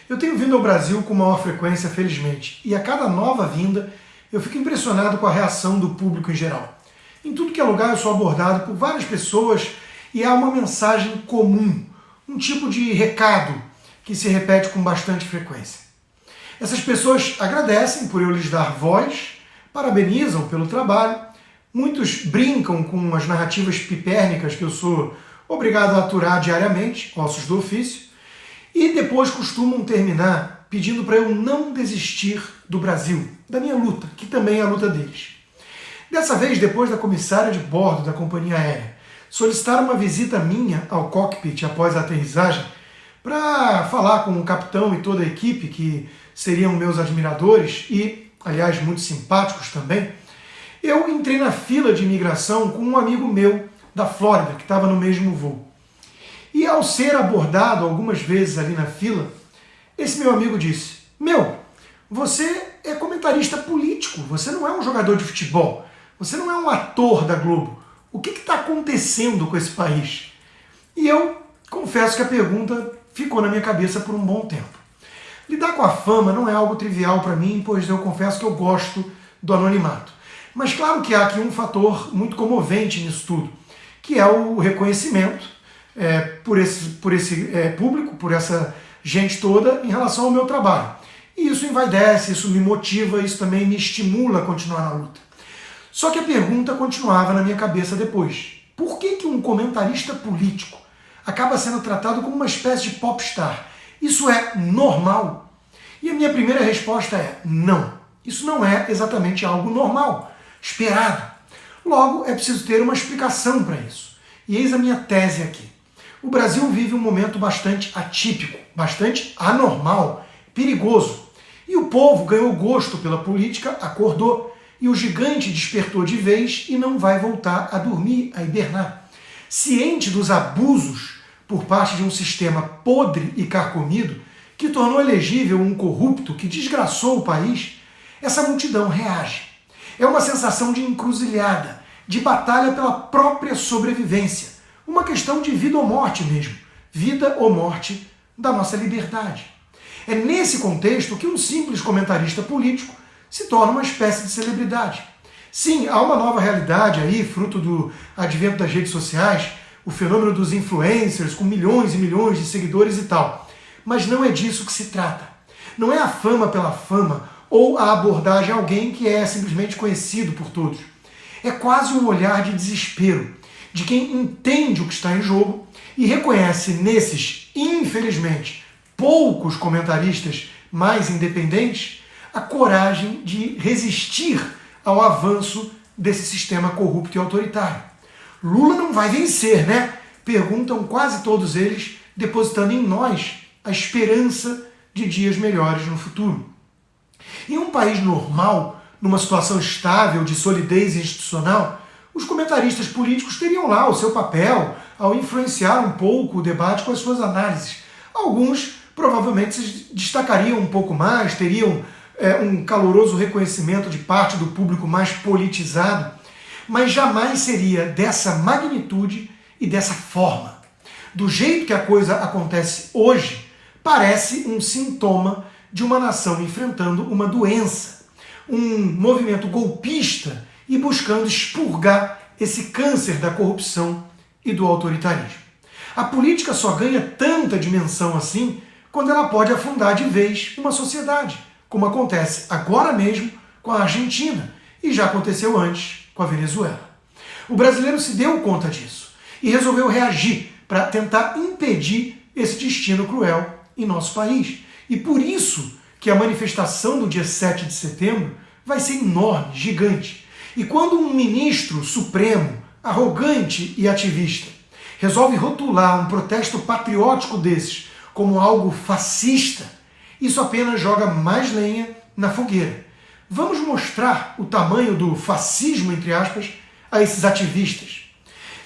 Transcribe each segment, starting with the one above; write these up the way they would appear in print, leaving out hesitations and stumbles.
Eu tenho vindo ao Brasil com maior frequência, felizmente, e a cada nova vinda eu fico impressionado com a reação do público em geral. Em tudo que é lugar eu sou abordado por várias pessoas e há uma mensagem comum, um tipo de recado que se repete com bastante frequência. Essas pessoas agradecem por eu lhes dar voz, parabenizam pelo trabalho, muitos brincam com as narrativas pipérnicas que eu sou obrigado a aturar diariamente, ossos do ofício, e depois costumam terminar pedindo para eu não desistir do Brasil, da minha luta, que também é a luta deles. Dessa vez, depois da comissária de bordo da companhia aérea solicitar uma visita minha ao cockpit após a aterrissagem, para falar com o capitão e toda a equipe, que seriam meus admiradores e, aliás, muito simpáticos também, eu entrei na fila de imigração com um amigo meu da Flórida, que estava no mesmo voo. E ao ser abordado algumas vezes ali na fila, esse meu amigo disse: você é comentarista político, você não é um jogador de futebol, você não é um ator da Globo. O que está acontecendo com esse país? E eu confesso que a pergunta ficou na minha cabeça por um bom tempo. Lidar com a fama não é algo trivial para mim, pois eu confesso que eu gosto do anonimato. Mas claro que há aqui um fator muito comovente nisso tudo, que é o reconhecimento por esse público, por essa gente toda em relação ao meu trabalho. E isso envaidece, isso me motiva, isso também me estimula a continuar na luta. Só que a pergunta continuava na minha cabeça depois. Por que um comentarista político acaba sendo tratado como uma espécie de popstar? Isso é normal? E a minha primeira resposta é não. Isso não é exatamente algo normal, esperado. Logo, é preciso ter uma explicação para isso. E eis a minha tese aqui. O Brasil vive um momento bastante atípico, bastante anormal, perigoso. E o povo ganhou gosto pela política, acordou, e o gigante despertou de vez e não vai voltar a dormir, a hibernar. Ciente dos abusos por parte de um sistema podre e carcomido, que tornou elegível um corrupto que desgraçou o país, essa multidão reage. É uma sensação de encruzilhada, de batalha pela própria sobrevivência. Uma questão de vida ou morte mesmo. Vida ou morte da nossa liberdade. É nesse contexto que um simples comentarista político se torna uma espécie de celebridade. Sim, há uma nova realidade aí, fruto do advento das redes sociais, o fenômeno dos influencers com milhões e milhões de seguidores e tal. Mas não é disso que se trata. Não é a fama pela fama ou a abordagem a alguém que é simplesmente conhecido por todos. É quase um olhar de desespero de quem entende o que está em jogo e reconhece nesses, infelizmente, poucos comentaristas mais independentes a coragem de resistir ao avanço desse sistema corrupto e autoritário. Lula não vai vencer, né? Perguntam quase todos eles, depositando em nós a esperança de dias melhores no futuro. Em um país normal, numa situação estável de solidez institucional, os comentaristas políticos teriam lá o seu papel ao influenciar um pouco o debate com as suas análises. Alguns provavelmente se destacariam um pouco mais, teriam um caloroso reconhecimento de parte do público mais politizado, mas jamais seria dessa magnitude e dessa forma. Do jeito que a coisa acontece hoje, parece um sintoma de uma nação enfrentando uma doença, um movimento golpista e buscando expurgar esse câncer da corrupção e do autoritarismo. A política só ganha tanta dimensão assim quando ela pode afundar de vez uma sociedade, como acontece agora mesmo com a Argentina e já aconteceu antes com a Venezuela. O brasileiro se deu conta disso e resolveu reagir para tentar impedir esse destino cruel em nosso país. E por isso que a manifestação do dia 7 de setembro vai ser enorme, gigante. E quando um ministro supremo, arrogante e ativista, resolve rotular um protesto patriótico desses como algo fascista, isso apenas joga mais lenha na fogueira. Vamos mostrar o tamanho do fascismo, entre aspas, a esses ativistas.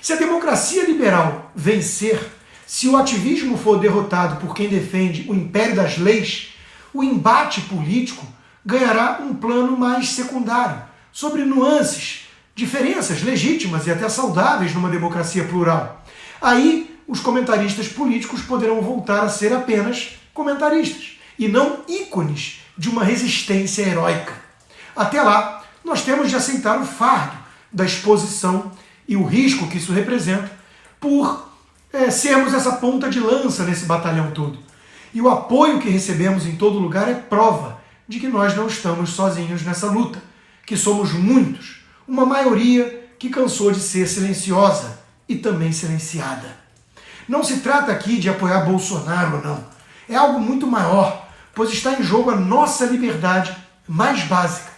Se a democracia liberal vencer, se o ativismo for derrotado por quem defende o império das leis, o embate político ganhará um plano mais secundário, sobre nuances, diferenças legítimas e até saudáveis numa democracia plural. Aí, os comentaristas políticos poderão voltar a ser apenas comentaristas e não ícones de uma resistência heróica. Até lá, nós temos de aceitar o fardo da exposição e o risco que isso representa por sermos essa ponta de lança nesse batalhão todo. E o apoio que recebemos em todo lugar é prova de que nós não estamos sozinhos nessa luta, que somos muitos, uma maioria que cansou de ser silenciosa e também silenciada. Não se trata aqui de apoiar Bolsonaro ou não. É algo muito maior, pois está em jogo a nossa liberdade mais básica.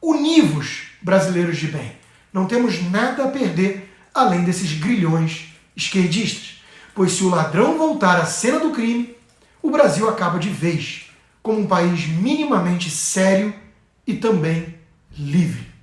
Univos, brasileiros de bem. Não temos nada a perder além desses grilhões esquerdistas. Pois se o ladrão voltar à cena do crime, o Brasil acaba de vez como um país minimamente sério e também livre.